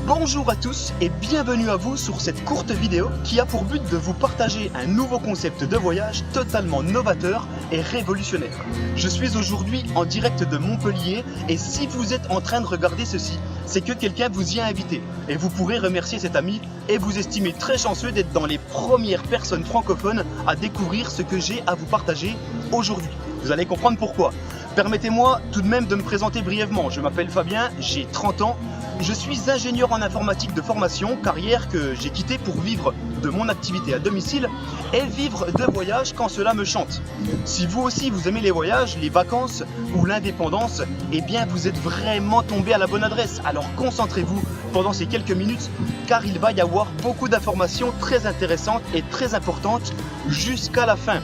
Bonjour à tous et bienvenue à vous sur cette courte vidéo qui a pour but de vous partager un nouveau concept de voyage totalement novateur et révolutionnaire. Je suis aujourd'hui en direct de Montpellier et si vous êtes en train de regarder ceci, c'est que quelqu'un vous y a invité et vous pourrez remercier cet ami et vous estimer très chanceux d'être dans les premières personnes francophones à découvrir ce que j'ai à vous partager aujourd'hui. Vous allez comprendre pourquoi. Permettez-moi tout de même de me présenter brièvement. Je m'appelle Fabien, j'ai 30 ans. Je suis ingénieur en informatique de formation, carrière que j'ai quittée pour vivre de mon activité à domicile et vivre de voyage quand cela me chante. Si vous aussi vous aimez les voyages, les vacances ou l'indépendance, eh bien vous êtes vraiment tombé à la bonne adresse. Alors concentrez-vous pendant ces quelques minutes car il va y avoir beaucoup d'informations très intéressantes et très importantes jusqu'à la fin.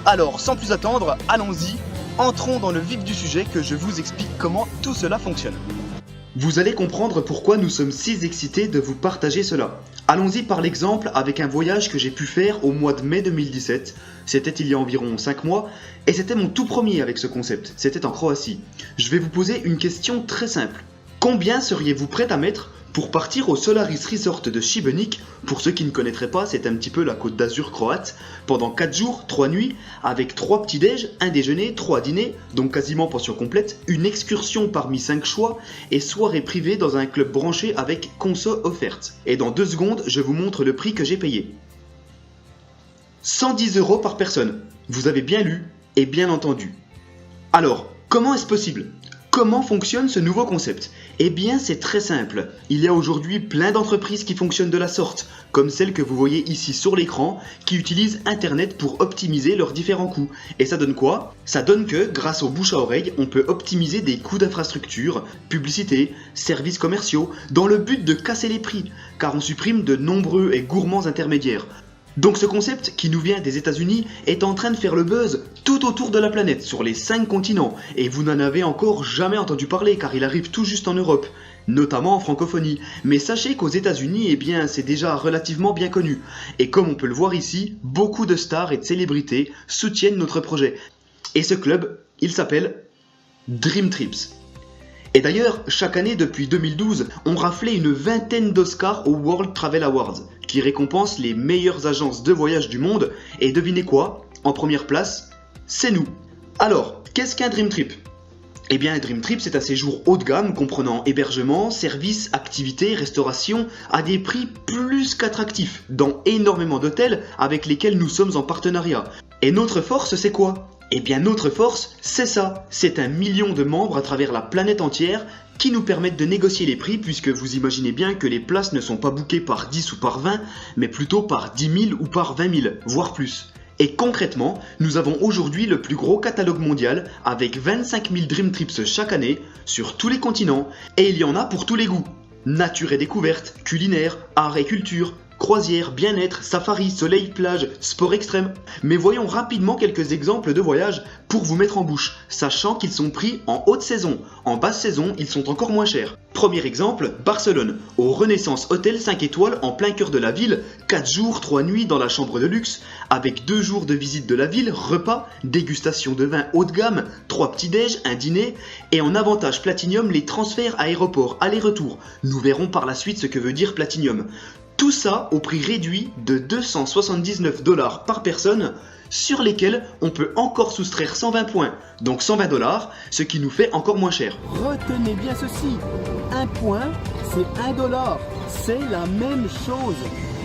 Alors sans plus attendre, allons-y, entrons dans le vif du sujet que je vous explique comment tout cela fonctionne. Vous allez comprendre pourquoi nous sommes si excités de vous partager cela. Allons-y par l'exemple avec un voyage que j'ai pu faire au mois de mai 2017. C'était il y a environ 5 mois et c'était mon tout premier avec ce concept. C'était en Croatie. Je vais vous poser une question très simple. Combien seriez-vous prêt à mettre pour partir au Solaris Resort de Šibenik? Pour ceux qui ne connaîtraient pas, c'est un petit peu la côte d'Azur croate, pendant 4 jours, 3 nuits, avec 3 petits-déj, un déjeuner, 3 dîners, donc quasiment pension complète, une excursion parmi 5 choix et soirée privée dans un club branché avec conso offerte. Et dans 2 secondes, je vous montre le prix que j'ai payé. 110 € par personne. Vous avez bien lu et bien entendu. Alors, comment est-ce possible ? Comment fonctionne ce nouveau concept? Eh bien c'est très simple, il y a aujourd'hui plein d'entreprises qui fonctionnent de la sorte, comme celle que vous voyez ici sur l'écran, qui utilisent internet pour optimiser leurs différents coûts. Et ça donne quoi? Ça donne que, grâce au bouche à oreille, on peut optimiser des coûts d'infrastructure, publicité, services commerciaux, dans le but de casser les prix, car on supprime de nombreux et gourmands intermédiaires. Donc ce concept, qui nous vient des États-Unis, est en train de faire le buzz tout autour de la planète, sur les 5 continents, et vous n'en avez encore jamais entendu parler car il arrive tout juste en Europe, notamment en francophonie. Mais sachez qu'aux États-Unis, eh bien, c'est déjà relativement bien connu. Et comme on peut le voir ici, beaucoup de stars et de célébrités soutiennent notre projet. Et ce club, il s'appelle Dream Trips. Et d'ailleurs, chaque année depuis 2012, on raflait une vingtaine d'Oscars aux World Travel Awards, qui récompensent les meilleures agences de voyage du monde. Et devinez quoi? En première place, c'est nous. Alors, qu'est-ce qu'un Dream Trip? Eh bien, un Dream Trip, c'est un séjour haut de gamme comprenant hébergement, services, activités, restauration, à des prix plus qu'attractifs, dans énormément d'hôtels avec lesquels nous sommes en partenariat. Et notre force, c'est quoi? Eh bien notre force, c'est ça, c'est 1 million de membres à travers la planète entière qui nous permettent de négocier les prix puisque vous imaginez bien que les places ne sont pas bookées par 10 ou par 20, mais plutôt par 10 000 ou par 20 000, voire plus. Et concrètement, nous avons aujourd'hui le plus gros catalogue mondial avec 25 000 Dream Trips chaque année sur tous les continents et il y en a pour tous les goûts. Nature et découverte, culinaire, art et culture, croisière, bien-être, safari, soleil, plage, sport extrême. Mais voyons rapidement quelques exemples de voyages pour vous mettre en bouche, sachant qu'ils sont pris en haute saison. En basse saison, ils sont encore moins chers. Premier exemple, Barcelone, au Renaissance Hôtel 5 étoiles en plein cœur de la ville, 4 jours, 3 nuits dans la chambre de luxe, avec 2 jours de visite de la ville, repas, dégustation de vin haut de gamme, 3 petits-déj, un dîner, et en avantage Platinum les transferts aéroport aller-retour. Nous verrons par la suite ce que veut dire Platinum. Tout ça au prix réduit de 279 $ par personne, sur lesquels on peut encore soustraire 120 points, donc 120 $, ce qui nous fait encore moins cher. Retenez bien ceci, un point, c'est 1 $, c'est la même chose.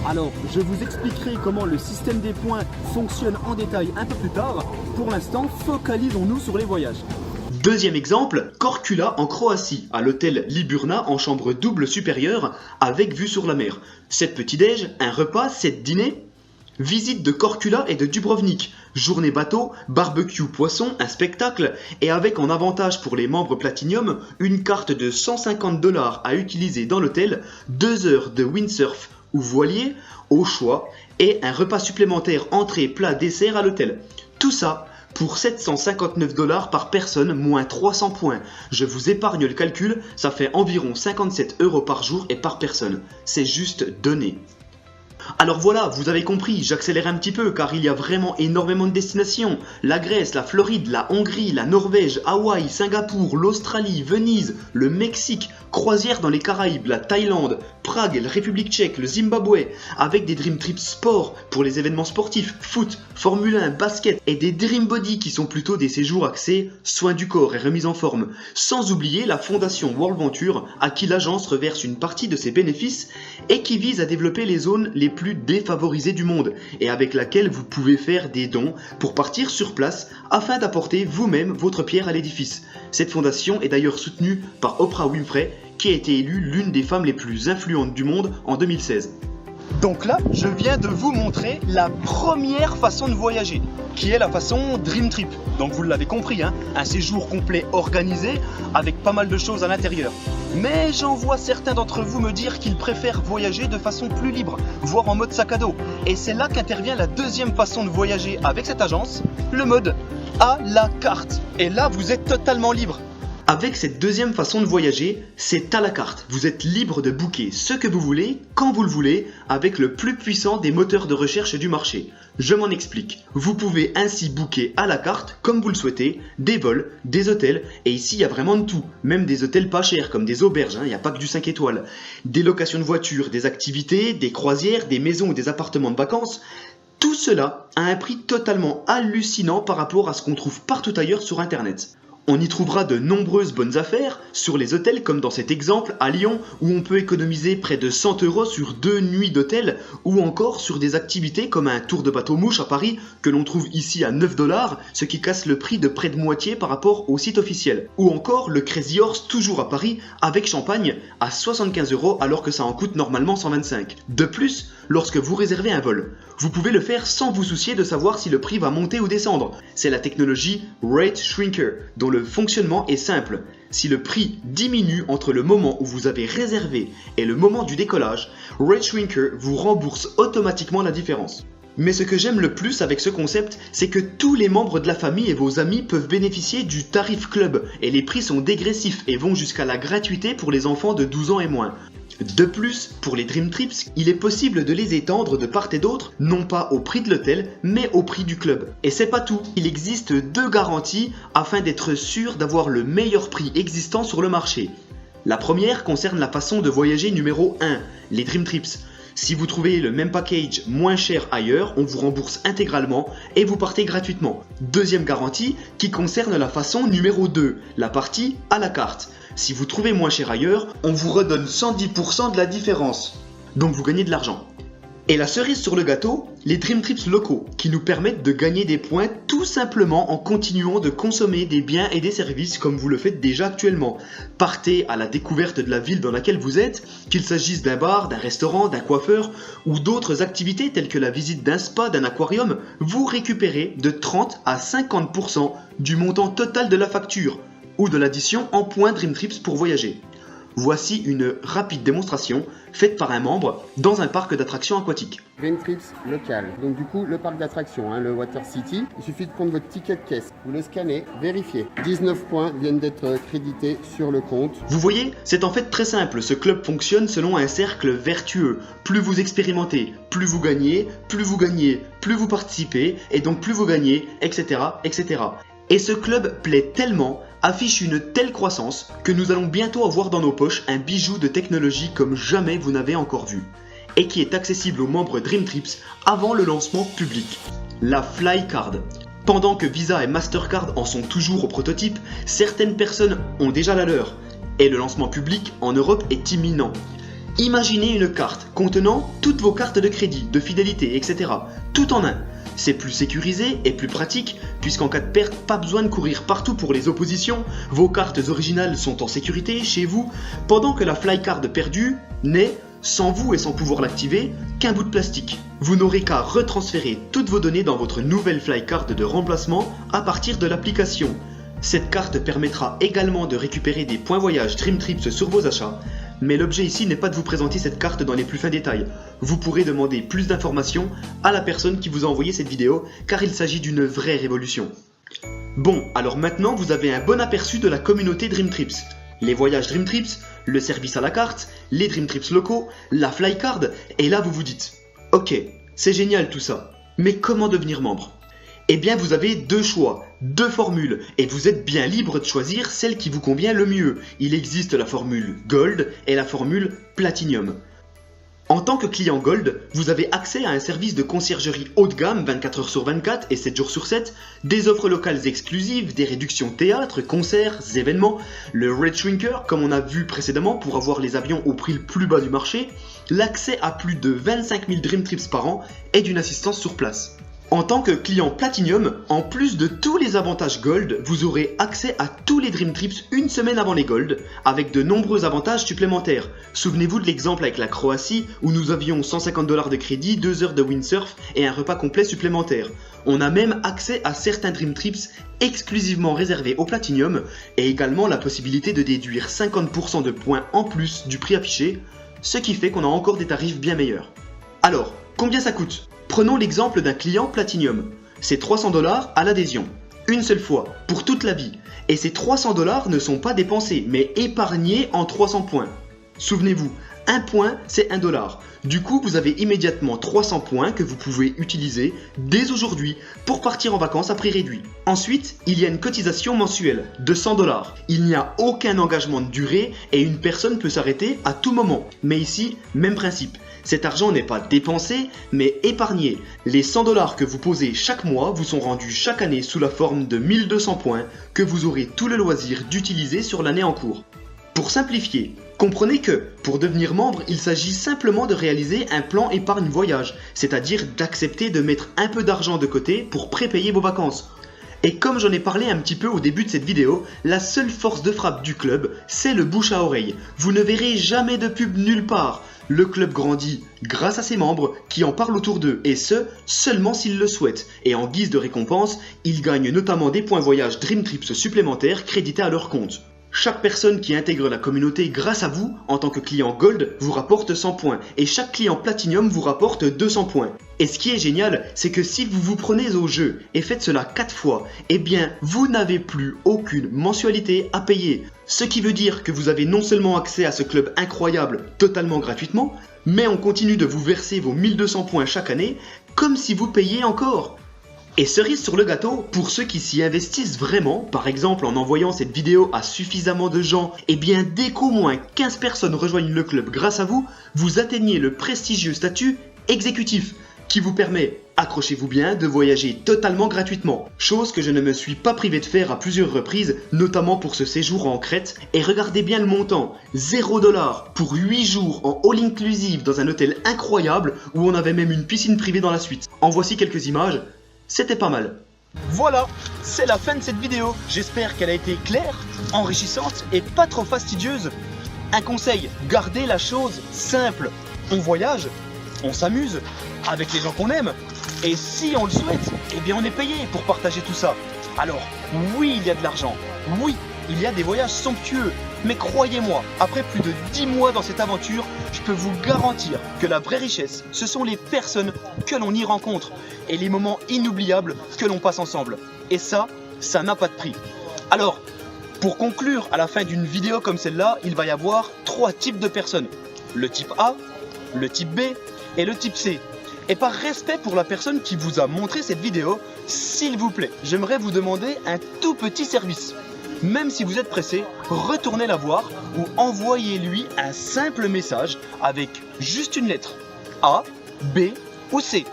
Alors, je vous expliquerai comment le système des points fonctionne en détail un peu plus tard. Pour l'instant, focalisons-nous sur les voyages. Deuxième exemple, Korčula en Croatie, à l'hôtel Liburna en chambre double supérieure avec vue sur la mer. 7 petits-déj, un repas, 7 dîners. Visite de Korčula et de Dubrovnik, journée bateau, barbecue poisson, un spectacle et avec en avantage pour les membres Platinum une carte de 150 $ à utiliser dans l'hôtel, 2 heures de windsurf ou voilier au choix et un repas supplémentaire entrée, plat, dessert à l'hôtel. Tout ça pour 759 $ par personne, moins 300 points. Je vous épargne le calcul, ça fait environ 57 € par jour et par personne. C'est juste donné. Alors voilà, vous avez compris, j'accélère un petit peu car il y a vraiment énormément de destinations. La Grèce, la Floride, la Hongrie, la Norvège, Hawaï, Singapour, l'Australie, Venise, le Mexique, croisière dans les Caraïbes, la Thaïlande, Prague, la République tchèque, le Zimbabwe, avec des Dream Trips sport pour les événements sportifs, foot, Formule 1, basket et des Dream Body qui sont plutôt des séjours axés soins du corps et remise en forme. Sans oublier la fondation World Venture à qui l'agence reverse une partie de ses bénéfices et qui vise à développer les zones les plus défavorisées du monde et avec laquelle vous pouvez faire des dons pour partir sur place afin d'apporter vous-même votre pierre à l'édifice. Cette fondation est d'ailleurs soutenue par Oprah Winfrey qui a été élue l'une des femmes les plus influentes du monde en 2016. Donc là, je viens de vous montrer la première façon de voyager, qui est la façon Dream Trip. Donc vous l'avez compris, hein, un séjour complet organisé avec pas mal de choses à l'intérieur. Mais j'en vois certains d'entre vous me dire qu'ils préfèrent voyager de façon plus libre, voire en mode sac à dos. Et c'est là qu'intervient la deuxième façon de voyager avec cette agence, le mode à la carte. Et là, vous êtes totalement libre. Avec cette deuxième façon de voyager, c'est à la carte. Vous êtes libre de booker ce que vous voulez, quand vous le voulez, avec le plus puissant des moteurs de recherche du marché. Je m'en explique. Vous pouvez ainsi booker à la carte, comme vous le souhaitez, des vols, des hôtels, et ici il y a vraiment de tout. Même des hôtels pas chers, comme des auberges, il n'y a pas que du 5 étoiles. Des locations de voitures, des activités, des croisières, des maisons ou des appartements de vacances. Tout cela a un prix totalement hallucinant par rapport à ce qu'on trouve partout ailleurs sur internet. On y trouvera de nombreuses bonnes affaires sur les hôtels comme dans cet exemple à Lyon où on peut économiser près de 100 € sur 2 nuits d'hôtel ou encore sur des activités comme un tour de bateau-mouche à Paris que l'on trouve ici à 9 $, ce qui casse le prix de près de moitié par rapport au site officiel. Ou encore le Crazy Horse toujours à Paris avec champagne à 75 € alors que ça en coûte normalement 125. De plus, lorsque vous réservez un vol, vous pouvez le faire sans vous soucier de savoir si le prix va monter ou descendre. C'est la technologie Rate Shrinker dont le fonctionnement est simple. Si le prix diminue entre le moment où vous avez réservé et le moment du décollage, Rate Shrinker vous rembourse automatiquement la différence. Mais ce que j'aime le plus avec ce concept, c'est que tous les membres de la famille et vos amis peuvent bénéficier du tarif club et les prix sont dégressifs et vont jusqu'à la gratuité pour les enfants de 12 ans et moins. De plus, pour les Dream Trips, il est possible de les étendre de part et d'autre, non pas au prix de l'hôtel, mais au prix du club. Et c'est pas tout, il existe 2 garanties afin d'être sûr d'avoir le meilleur prix existant sur le marché. La première concerne la façon de voyager numéro 1, les Dream Trips. Si vous trouvez le même package moins cher ailleurs, on vous rembourse intégralement et vous partez gratuitement. Deuxième garantie qui concerne la façon numéro 2, la partie à la carte. Si vous trouvez moins cher ailleurs, on vous redonne 110% de la différence. Donc vous gagnez de l'argent. Et la cerise sur le gâteau, les Dream Trips locaux qui nous permettent de gagner des points tout simplement en continuant de consommer des biens et des services comme vous le faites déjà actuellement. Partez à la découverte de la ville dans laquelle vous êtes, qu'il s'agisse d'un bar, d'un restaurant, d'un coiffeur ou d'autres activités telles que la visite d'un spa, d'un aquarium, vous récupérez de 30 à 50% du montant total de la facture ou de l'addition en points Dream Trips pour voyager. Voici une rapide démonstration faite par un membre dans un parc d'attractions aquatiques. Dream Trips local. Donc du coup, le parc d'attractions, le Water City, il suffit de prendre votre ticket de caisse, vous le scannez, vérifiez. 19 points viennent d'être crédités sur le compte. Vous voyez, c'est en fait très simple. Ce club fonctionne selon un cercle vertueux. Plus vous expérimentez, plus vous gagnez, plus vous participez, et donc plus vous gagnez, etc., etc. Et ce club plaît tellement, affiche une telle croissance que nous allons bientôt avoir dans nos poches un bijou de technologie comme jamais vous n'avez encore vu et qui est accessible aux membres Dream Trips avant le lancement public, la Flycard. Pendant que Visa et Mastercard en sont toujours au prototype, certaines personnes ont déjà la leur et le lancement public en Europe est imminent. Imaginez une carte contenant toutes vos cartes de crédit, de fidélité, etc. tout en un. C'est plus sécurisé et plus pratique puisqu'en cas de perte, pas besoin de courir partout pour les oppositions, vos cartes originales sont en sécurité chez vous, pendant que la Flycard perdue n'est, sans vous et sans pouvoir l'activer, qu'un bout de plastique. Vous n'aurez qu'à retransférer toutes vos données dans votre nouvelle Flycard de remplacement à partir de l'application. Cette carte permettra également de récupérer des points voyage Dream Trips sur vos achats. Mais l'objet ici n'est pas de vous présenter cette carte dans les plus fins détails. Vous pourrez demander plus d'informations à la personne qui vous a envoyé cette vidéo car il s'agit d'une vraie révolution. Bon, alors maintenant vous avez un bon aperçu de la communauté Dream Trips. Les voyages Dream Trips, le service à la carte, les Dream Trips locaux, la Flycard, et là vous vous dites « Ok, c'est génial tout ça. Mais comment devenir membre ? Eh bien vous avez deux choix, deux formules, et vous êtes bien libre de choisir celle qui vous convient le mieux. Il existe la formule Gold et la formule Platinum. En tant que client Gold, vous avez accès à un service de conciergerie haut de gamme 24 h sur 24 et 7 jours sur 7, des offres locales exclusives, des réductions théâtre, concerts, événements, le Red Shrinker comme on a vu précédemment pour avoir les avions au prix le plus bas du marché, l'accès à plus de 25 000 Dream Trips par an et d'une assistance sur place. En tant que client Platinum, en plus de tous les avantages Gold, vous aurez accès à tous les Dream Trips une semaine avant les Gold, avec de nombreux avantages supplémentaires. Souvenez-vous de l'exemple avec la Croatie, où nous avions 150 $ de crédit, 2 heures de windsurf et un repas complet supplémentaire. On a même accès à certains Dream Trips exclusivement réservés au Platinum, et également la possibilité de déduire 50% de points en plus du prix affiché, ce qui fait qu'on a encore des tarifs bien meilleurs. Alors, combien ça coûte ? Prenons l'exemple d'un client Platinum. C'est 300 $ à l'adhésion, une seule fois, pour toute la vie. Et ces 300 $ ne sont pas dépensés, mais épargnés en 300 points. Souvenez-vous, un point, c'est 1 $. Du coup, vous avez immédiatement 300 points que vous pouvez utiliser dès aujourd'hui pour partir en vacances à prix réduit. Ensuite, il y a une cotisation mensuelle de 100 $. Il n'y a aucun engagement de durée et une personne peut s'arrêter à tout moment. Mais ici, même principe. Cet argent n'est pas dépensé, mais épargné. Les 100 $ que vous posez chaque mois vous sont rendus chaque année sous la forme de 1200 points que vous aurez tout le loisir d'utiliser sur l'année en cours. Pour simplifier, comprenez que, pour devenir membre, il s'agit simplement de réaliser un plan épargne voyage, c'est-à-dire d'accepter de mettre un peu d'argent de côté pour prépayer vos vacances. Et comme j'en ai parlé un petit peu au début de cette vidéo, la seule force de frappe du club, c'est le bouche à oreille. Vous ne verrez jamais de pub nulle part. Le club grandit grâce à ses membres qui en parlent autour d'eux, et ce, seulement s'ils le souhaitent. Et en guise de récompense, ils gagnent notamment des points voyage Dream Trips supplémentaires crédités à leur compte. Chaque personne qui intègre la communauté grâce à vous, en tant que client Gold, vous rapporte 100 points, et chaque client Platinum vous rapporte 200 points. Et ce qui est génial, c'est que si vous vous prenez au jeu et faites cela 4 fois, eh bien, vous n'avez plus aucune mensualité à payer. Ce qui veut dire que vous avez non seulement accès à ce club incroyable totalement gratuitement, mais on continue de vous verser vos 1200 points chaque année, comme si vous payiez encore. Et cerise sur le gâteau, pour ceux qui s'y investissent vraiment, par exemple en envoyant cette vidéo à suffisamment de gens, et bien dès qu'au moins 15 personnes rejoignent le club grâce à vous, vous atteignez le prestigieux statut exécutif, qui vous permet, accrochez-vous bien, de voyager totalement gratuitement. Chose que je ne me suis pas privé de faire à plusieurs reprises, notamment pour ce séjour en Crète. Et regardez bien le montant, 0 $ pour 8 jours en all-inclusive dans un hôtel incroyable où on avait même une piscine privée dans la suite. En voici quelques images. C'était pas mal. Voilà, c'est la fin de cette vidéo. J'espère qu'elle a été claire, enrichissante et pas trop fastidieuse. Un conseil, gardez la chose simple. On voyage, on s'amuse avec les gens qu'on aime. Et si on le souhaite, eh bien on est payé pour partager tout ça. Alors, oui, il y a de l'argent. Oui, il y a des voyages somptueux. Mais croyez-moi, après plus de 10 mois dans cette aventure, je peux vous garantir que la vraie richesse, ce sont les personnes que l'on y rencontre et les moments inoubliables que l'on passe ensemble. Et ça n'a pas de prix. Alors, pour conclure, à la fin d'une vidéo comme celle-là, il va y avoir 3 types de personnes. Le type A, le type B et le type C. Et par respect pour la personne qui vous a montré cette vidéo, s'il vous plaît, j'aimerais vous demander un tout petit service. Même si vous êtes pressé, retournez la voir ou envoyez-lui un simple message avec juste une lettre A, B ou C.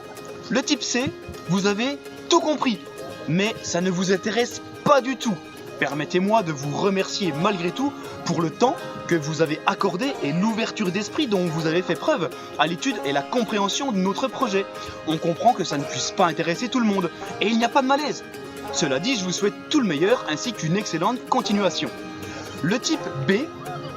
Le type C, vous avez tout compris, mais ça ne vous intéresse pas du tout. Permettez-moi de vous remercier malgré tout pour le temps que vous avez accordé et l'ouverture d'esprit dont vous avez fait preuve à l'étude et la compréhension de notre projet. On comprend que ça ne puisse pas intéresser tout le monde et il n'y a pas de malaise. Cela dit, je vous souhaite tout le meilleur ainsi qu'une excellente continuation. Le type B,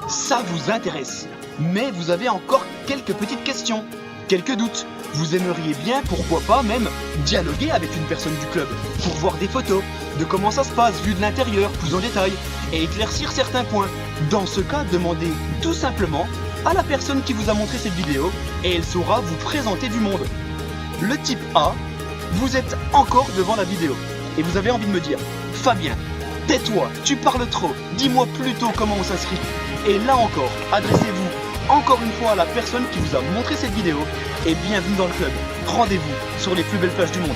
ça vous intéresse, mais vous avez encore quelques petites questions, quelques doutes. Vous aimeriez bien, pourquoi pas même, dialoguer avec une personne du club pour voir des photos de comment ça se passe vu de l'intérieur plus en détail et éclaircir certains points. Dans ce cas, demandez tout simplement à la personne qui vous a montré cette vidéo et elle saura vous présenter du monde. Le type A, vous êtes encore devant la vidéo et vous avez envie de me dire « Fabien, tais-toi, tu parles trop, dis-moi plutôt comment on s'inscrit ». Et là encore, adressez-vous encore une fois à la personne qui vous a montré cette vidéo et bienvenue dans le club. Rendez-vous sur les plus belles plages du monde.